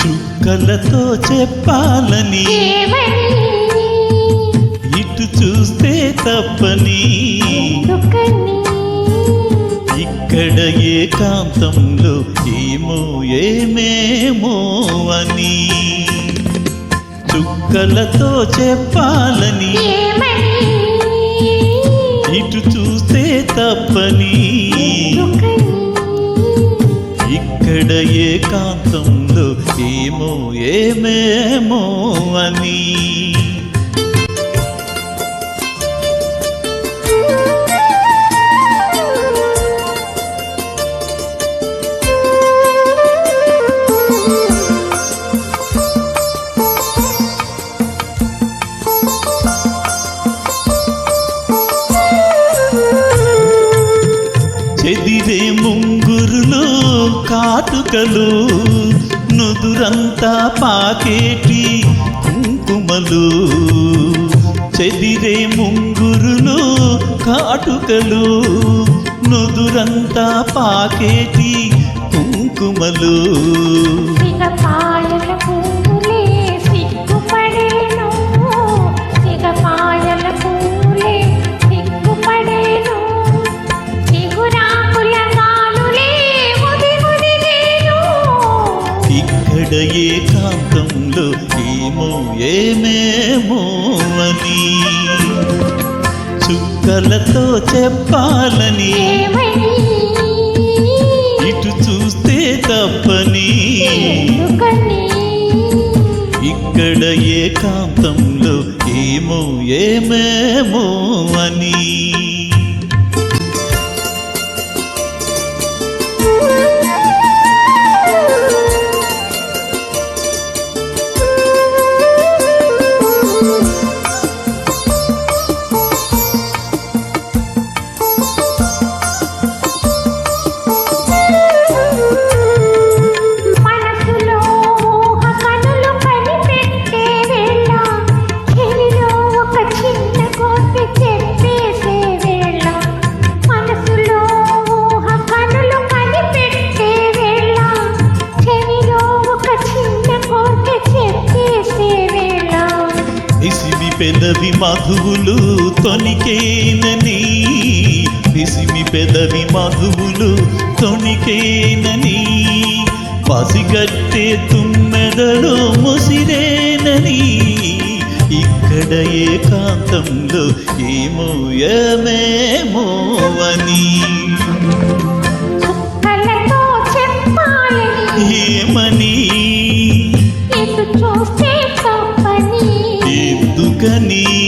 చుక్కలతో చెప్పాలని ఇటు చూస్తే తప్పని ఇక్కడ ఏకాంతంలో ఏమో ఏమేమో అని చుక్కలతో చెప్పాలని ఇటు చూస్తే తప్పని ఇక్కడ ఏకాంతంలో ఏమో ఏమేమో అని చెదిరే ముంగురులు కాటుకలు నుదురంతా పాకేటి కుంకుమలు చెదిరే ముంగురులు కాటుకలు నుదురంతా పాకేటి కుంకుమలు ఇక్కడ ఏకాంతంలో ఏమో ఏమేమో అని చుక్కలతో చెప్పాలని ఇటు చూస్తే తప్పని ఇక్కడ ఏకాంతంలో ఏమో ఏమేమో అని పెదవి మధువులు తొణికేనని పిసిమి పెదవి మధువులు తొణికేనని పసిగట్టే తుమ్మెదలో ముసిరేనని ఇక్కడ ఏకాంతంలో ఏమో ఏమేమో అని ఏమని ఎందుకని